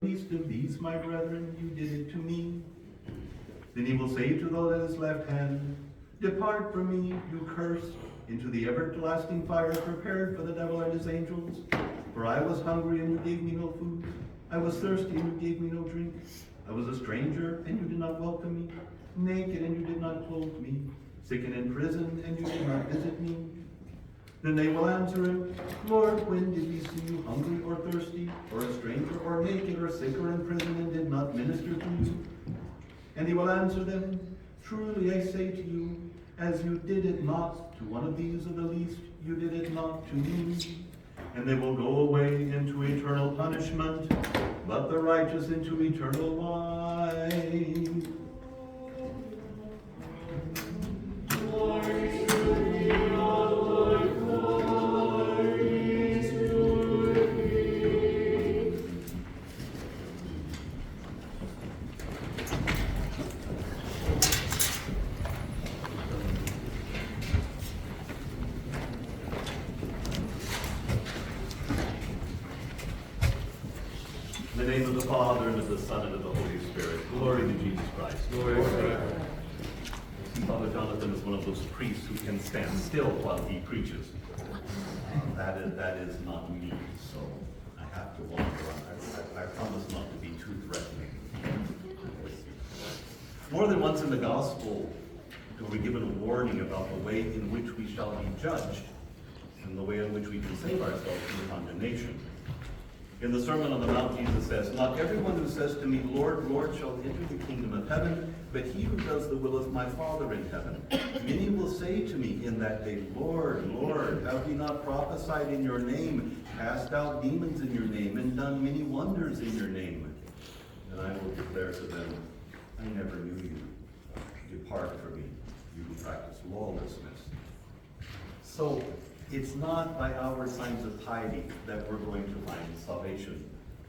least of these, my brethren, you did it to me. Then he will say to those at his left hand, depart from me, you cursed, into the everlasting fire prepared for the devil and his angels. For I was hungry, and you gave me no food. I was thirsty, and you gave me no drink. I was a stranger, and you did not welcome me. Naked, and you did not clothe me. Sick and in prison, and you did not visit me. Then they will answer him, Lord, when did we see you hungry or thirsty, or a stranger, or naked, or sick, or in prison, and did not minister to you? And he will answer them, truly I say to you, as you did it not to one of these of the least, you did it not to me. And they will go away into eternal punishment, but the righteous into eternal life. Glory to thee, O Lord, glory to thee. In the name of the Father, and of the Son, and of the Holy Spirit. Glory to Jesus Christ. Glory to God. Father Jonathan is one of those priests who can stand still while he preaches. That is not me, so I have to wander on. I promise not to be too threatening. More than once in the Gospel, we're given a warning about the way in which we shall be judged and the way in which we can save ourselves from condemnation. In the Sermon on the Mount, Jesus says, not everyone who says to me, Lord, Lord, shall enter the kingdom of heaven, but he who does the will of my Father in heaven. Many will say to me in that day, Lord, Lord, have we not prophesied in your name, cast out demons in your name, and done many wonders in your name? And I will declare to them, I never knew you. Depart from me, you who practice lawlessness. So, it's not by our signs of piety that we're going to find salvation.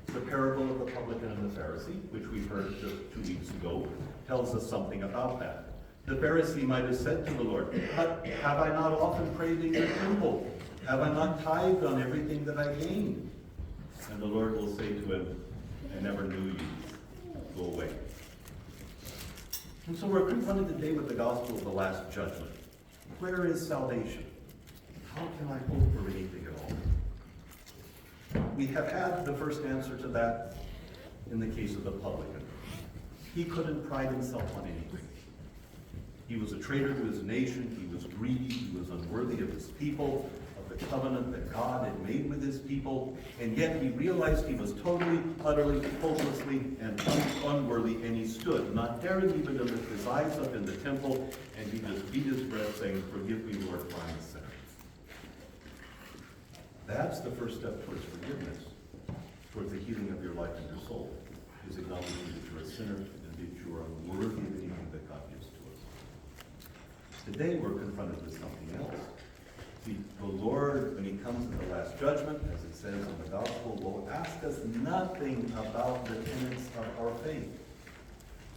The parable of the publican and the Pharisee, which we heard just 2 weeks ago, tells us something about that. The Pharisee might have said to the Lord, but have I not often prayed in your temple? Have I not tithed on everything that I gained? And the Lord will say to him, I never knew you. Go away. And so we're confronted today with the gospel of the Last Judgment. Where is salvation? How can I hope for anything at all? We have had the first answer to that in the case of the publican. He couldn't pride himself on anything. He was a traitor to his nation. He was greedy. He was unworthy of his people, of the covenant that God had made with his people. And yet he realized he was totally, utterly, hopelessly, and unworthy. And he stood, not daring even to lift his eyes up in the temple. And he just beat his breast, saying, forgive me, Lord, for I am a sinner. That's the first step towards forgiveness, towards the healing of your life and your soul, is acknowledging that you're a sinner and that you are unworthy of anything that God gives to us. Today we're confronted with something else. See, the Lord, when he comes to the Last Judgment, as it says in the Gospel, will ask us nothing about the tenets of our faith,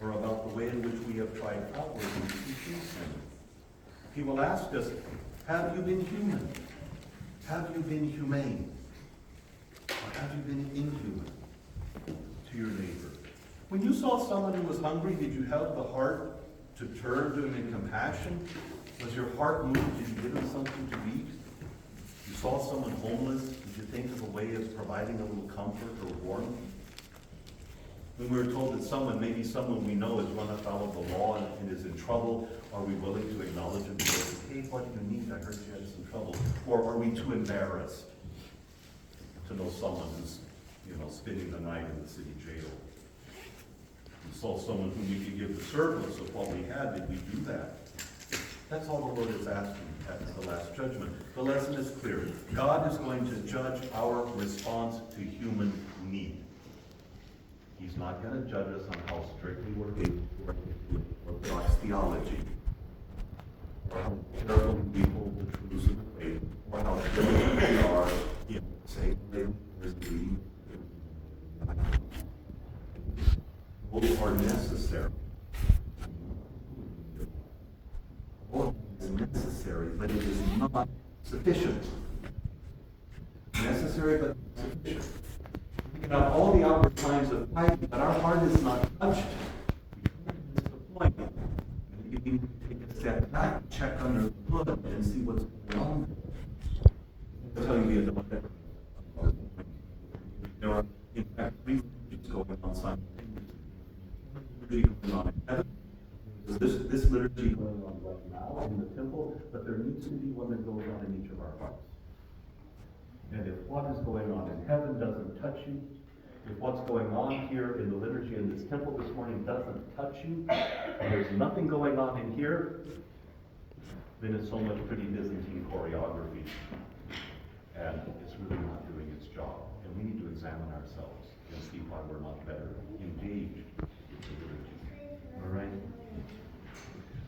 or about the way in which we have tried outwardly to choose him. He will ask us, have you been human? Have you been humane? Or have you been inhuman to your neighbor? When you saw someone who was hungry, did you have the heart to turn to him in compassion? Was your heart moved? Did you give him something to eat? You saw someone homeless, did you think of a way of providing a little comfort or warmth? When we were told that someone, maybe someone we know, has run afoul of the law and is in trouble, are we willing to acknowledge him and say, hey, what do you need? I heard you had some trouble. Or are we too embarrassed to know someone who's, spending the night in the city jail? We saw someone whom we could give the surplus of what we had. Did we do that? That's all the Lord is asking at the Last Judgment. The lesson is clear. God is going to judge our response to human need. He's not going to judge us on how strictly we're Orthodox theology, or how carefully we hold the truths of the faith, or how diligent we are in saying both are necessary. Both is necessary, but it is not sufficient. Necessary, but sufficient. can have all the outward signs of piety, but our heart is not touched. That's the point. You need to take a step back, check under the hood, and see what's going on. I'll tell you the other one. There are, in fact, three liturgies going on simultaneously. Liturgy going on in heaven. There's this liturgy going on right now in the temple, but there needs to be one that goes on in each of our hearts. And if what is going on in heaven doesn't touch you, if what's going on here in the liturgy in this temple this morning doesn't touch you, and there's nothing going on in here, then it's so much pretty Byzantine choreography. And it's really not doing its job. And we need to examine ourselves and see why we're not better engaged with the liturgy. All right?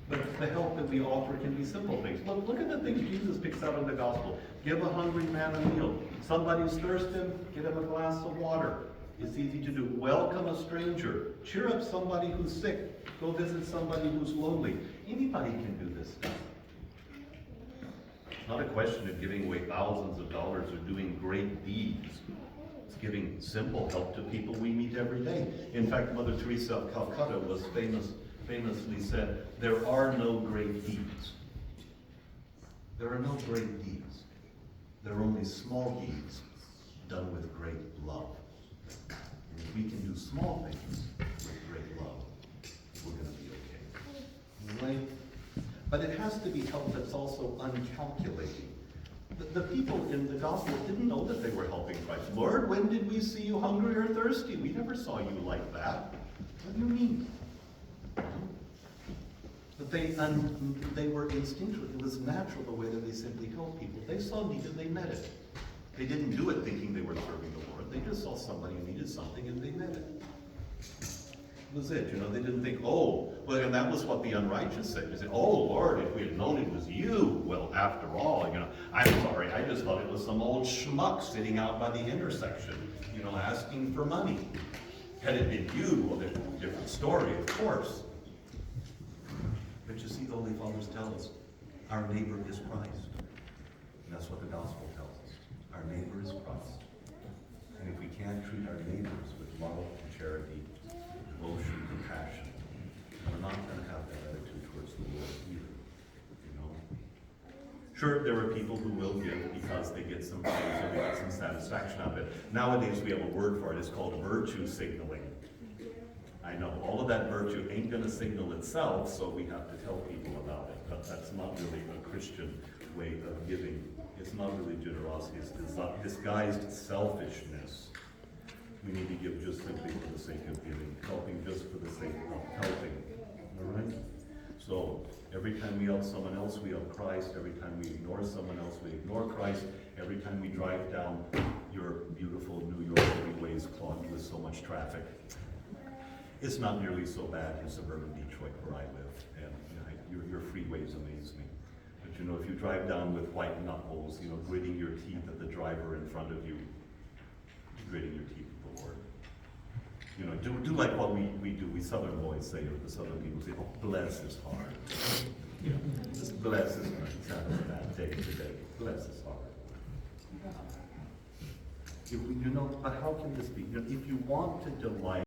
But the help that we offer can be simple things. Look at the things Jesus picks out in the gospel. Give a hungry man a meal. Somebody's thirsting, get him a glass of water. It's easy to do. Welcome a stranger. Cheer up somebody who's sick. Go visit somebody who's lonely. Anybody can do this stuff. It's not a question of giving away thousands of dollars or doing great deeds. It's giving simple help to people we meet every day. In fact, Mother Teresa of Calcutta was famously said, there are no great deeds. There are no great deeds. There are only small deeds done with great love. And if we can do small things with great love, we're going to be okay. Right? But it has to be help that's also uncalculating. The people in the gospel didn't know that they were helping Christ. Lord, when did we see you hungry or thirsty? We never saw you like that. What do you mean? But they were instinctual. It was natural the way that they simply helped people. They saw need and they met it. They didn't do it thinking they were serving the Lord. They just saw somebody who needed something and they met it. That was it. They didn't think, oh, well, and that was what the unrighteous said. They said, oh, Lord, if we had known it was you, well, after all, I'm sorry, I just thought it was some old schmuck sitting out by the intersection, asking for money. Had it been you, well, there's a different story, of course. But you see, the Holy Fathers tell us, our neighbor is Christ. And that's what the gospel tells us. Our neighbor is Christ. And if we can't treat our neighbors with love and charity, devotion, compassion, we're not going to have that attitude towards the Lord either. Sure, there are people who will give because they get some praise or they get some satisfaction out of it. Nowadays we have a word for it. It's called virtue signaling. I know, all of that virtue ain't going to signal itself, so we have to tell people about it. But that's not really a Christian way of giving. It's not really generosity. It's disguised selfishness. We need to give just simply for the sake of giving, helping just for the sake of helping. All right? So every time we help someone else, we help Christ. Every time we ignore someone else, we ignore Christ. Every time we drive down your beautiful New York freeways clogged with so much traffic, it's not nearly so bad in suburban Detroit where I live, and your freeways amaze me. But if you drive down with white knuckles, gritting your teeth at the driver in front of you, gritting your teeth at the Lord. Do like what we do. We Southern boys say, or the Southern people say, oh, bless is hard. Just bless is hard. It's having a bad day today. Bless is hard. But how can this be? If you want to delight